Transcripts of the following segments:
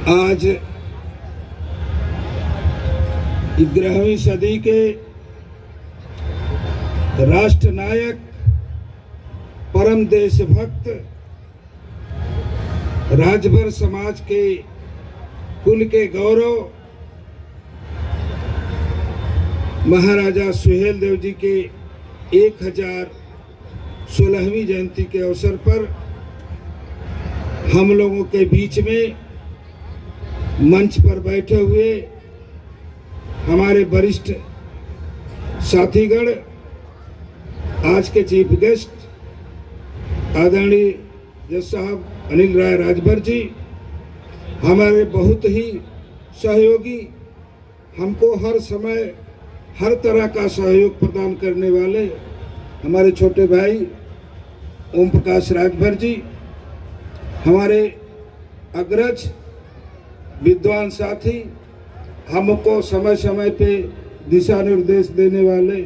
आज 11वीं सदी के राष्ट्र नायक, परम देशभक्त, राजभर समाज के कुल के गौरव महाराजा सुहेलदेव जी के 1016वीं जयंती के अवसर पर हम लोगों के बीच में मंच पर बैठे हुए हमारे वरिष्ठ साथीगण, आज के चीफ गेस्ट आदरणीय जज साहब अनिल राय राजभर जी, हमारे बहुत ही सहयोगी, हमको हर समय हर तरह का सहयोग प्रदान करने वाले हमारे छोटे भाई ओम प्रकाश राजभर जी, हमारे अग्रज विद्वान साथी, हमको समय समय पे दिशा निर्देश देने वाले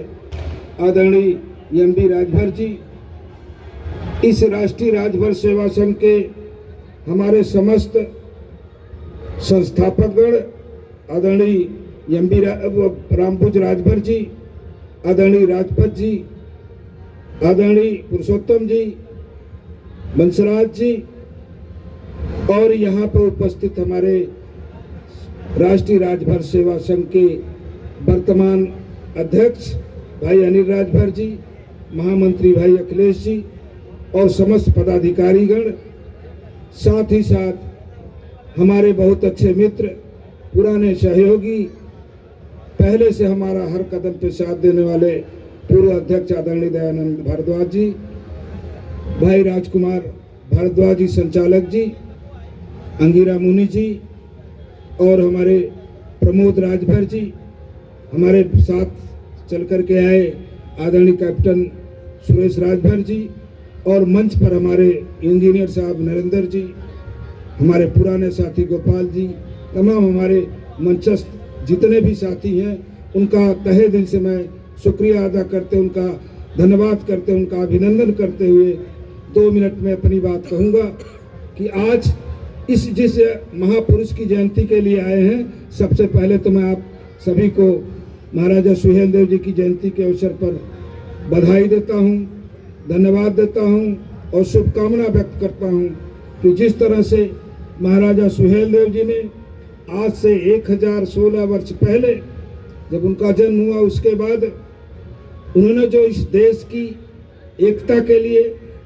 आदरणीय एम.बी. राजभर जी, इस राष्ट्रीय राजभर सेवा संघ के हमारे समस्त संस्थापकगण आदरणीय एम.बी. रामभुज राजभर जी, आदरणीय राजपत जी, आदरणीय पुरुषोत्तम जी, बंसराज जी और यहाँ पर उपस्थित हमारे राष्ट्रीय राजभर सेवा संघ के वर्तमान अध्यक्ष भाई अनिल राजभर जी, महामंत्री भाई अखिलेश जी और समस्त पदाधिकारीगण, साथ ही साथ हमारे बहुत अच्छे मित्र, पुराने सहयोगी, पहले से हमारा हर कदम पे साथ देने वाले पूर्व अध्यक्ष आदरणीय दयानंद भारद्वाज जी, भाई राजकुमार भारद्वाज जी, संचालक जी, अंगिरा मुनि जी और हमारे प्रमोद राजभर जी, हमारे साथ चल कर के आए आदरणीय कैप्टन सुरेश राजभर जी और मंच पर हमारे इंजीनियर साहब नरेंद्र जी, हमारे पुराने साथी गोपाल जी, तमाम हमारे मंचस्थ जितने भी साथी हैं, उनका तहे दिल से मैं शुक्रिया अदा करते, उनका धन्यवाद करते, उनका अभिनंदन करते हुए 2 मिनट में अपनी बात कहूँगा कि आज जिस महापुरुष की जयंती के लिए आए हैं, सबसे पहले तो मैं आप सभी को महाराजा सुहेलदेव जी की जयंती के अवसर पर बधाई देता हूं, धन्यवाद देता हूं और शुभकामना व्यक्त करता हूं कि जिस तरह से महाराजा सुहेलदेव जी ने आज से 1016 वर्ष पहले जब उनका जन्म हुआ, उसके बाद उन्होंने जो इस देश की एकता के लिए,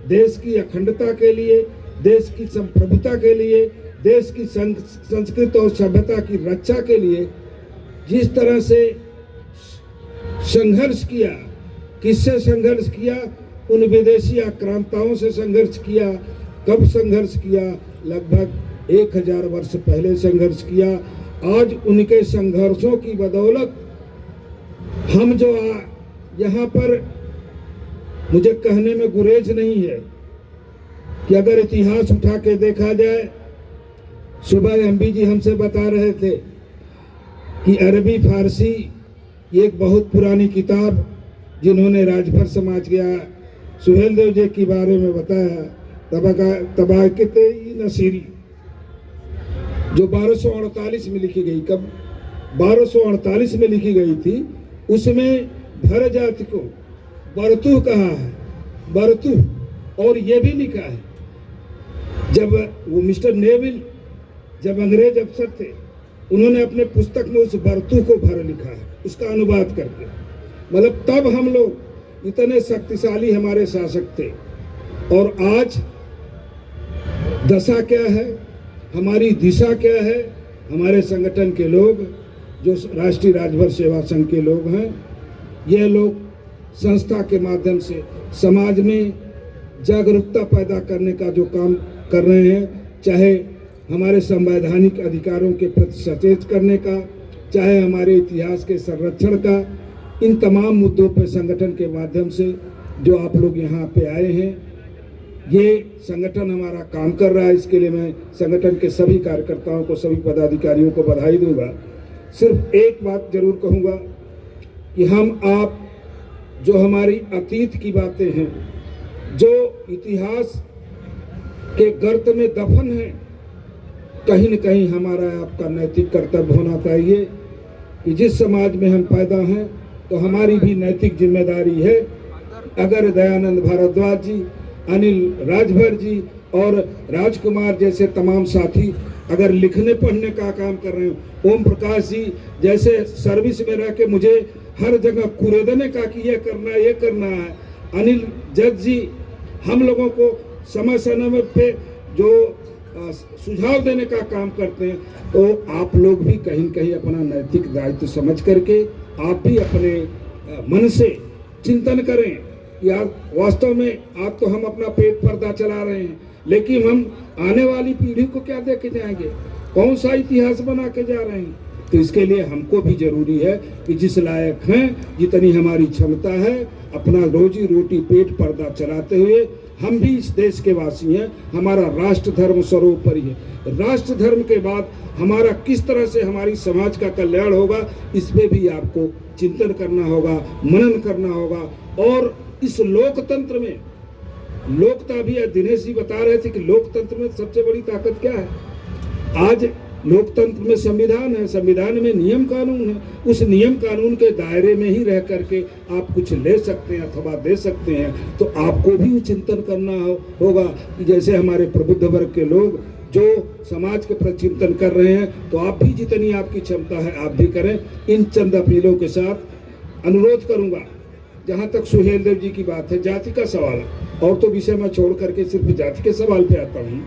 देश की अखंडता के लिए, देश की संप्रभुता के लिए, देश की संस्कृति और सभ्यता की रक्षा के लिए जिस तरह से संघर्ष किया, किससे संघर्ष किया, उन विदेशी आक्रांताओं से संघर्ष किया। कब संघर्ष किया? लगभग 1000 वर्ष पहले संघर्ष किया। आज उनके संघर्षों की बदौलत हम जो यहाँ पर, मुझे कहने में गुरेज नहीं है कि अगर इतिहास उठा के देखा जाए, सुबह एम.बी. जी हमसे बता रहे थे कि अरबी फारसी एक बहुत पुरानी किताब जिन्होंने राजभर समाज के सुहेलदेव जी के बारे में बताया, तबाक़त-ए नसीरी, जो 1248 में लिखी गई। कब? 1248 में लिखी गई थी। उसमें भर जाति को बरतुह कहा है, बरतुह, और ये भी लिखा है जब वो मिस्टर नेविल, जब अंग्रेज अफसर थे, उन्होंने अपने पुस्तक में उस बरतुह को भर लिखा है, उसका अनुवाद करके। मतलब तब हम लोग इतने शक्तिशाली हमारे शासक थे। और आज दशा क्या है, हमारी दिशा क्या है? हमारे संगठन के लोग, जो राष्ट्रीय राजभर सेवा संघ के लोग हैं, ये लोग संस्था के माध्यम से समाज में जागरूकता पैदा करने का जो काम कर रहे हैं, चाहे हमारे संवैधानिक अधिकारों के प्रति सचेत करने का, चाहे हमारे इतिहास के संरक्षण का, इन तमाम मुद्दों पर संगठन के माध्यम से जो आप लोग यहाँ पे आए हैं, ये संगठन हमारा काम कर रहा है। इसके लिए मैं संगठन के सभी कार्यकर्ताओं को, सभी पदाधिकारियों को बधाई दूंगा। सिर्फ एक बात जरूर कहूँगा कि हम आप जो हमारी अतीत की बातें हैं, जो इतिहास के गर्त में दफन है, कहीं न कहीं हमारा आपका नैतिक कर्तव्य होना चाहिए कि जिस समाज में हम पैदा हैं तो हमारी भी नैतिक जिम्मेदारी है। अगर दयानंद भारद्वाज जी, अनिल राजभर जी और राजकुमार जैसे तमाम साथी अगर लिखने पढ़ने का काम कर रहे हैं, ओम प्रकाश जी जैसे सर्विस में रह के मुझे हर जगह कुरेदने का कि ये करना है, अनिल जज जी हम लोगों को समय समय पे जो सुझाव देने का काम करते हैं, तो आप लोग भी कहीं न कहीं अपना नैतिक दायित्व समझ करके आप भी अपने मन से चिंतन करें कि आप वास्तव में आप तो हम अपना पेट पर्दा चला रहे हैं, लेकिन हम आने वाली पीढ़ी को क्या दे के जाएंगे, कौन सा इतिहास बना के जा रहे हैं। तो इसके लिए हमको भी जरूरी है कि जिस लायक हैं, जितनी हमारी क्षमता है, अपना रोजी रोटी पेट पर्दा चलाते हुए हम भी इस देश के वासी हैं। हमारा राष्ट्र धर्म सर्वोपरि है। राष्ट्र धर्म के बाद हमारा किस तरह से हमारी समाज का कल्याण होगा, इस पे भी आपको चिंतन करना होगा, मनन करना होगा। और इस लोकतंत्र में लोकता भी है। दिनेश जी बता रहे थे कि लोकतंत्र में सबसे बड़ी ताकत क्या है। आज लोकतंत्र में संविधान है, संविधान में नियम कानून है। उस नियम कानून के दायरे में ही रह करके आप कुछ ले सकते हैं अथवा दे सकते हैं। तो आपको भी चिंतन करना होगा कि जैसे हमारे प्रबुद्ध वर्ग के लोग जो समाज के प्रति चिंतन कर रहे हैं, तो आप भी जितनी आपकी क्षमता है आप भी करें। इन चंद अपीलों के साथ अनुरोध करूंगा, जहां तक सुहेल देव जी की बात है, जाति का सवाल है, और तो विषय मैं छोड़ करके सिर्फ जाति के सवाल पे आता हूँ।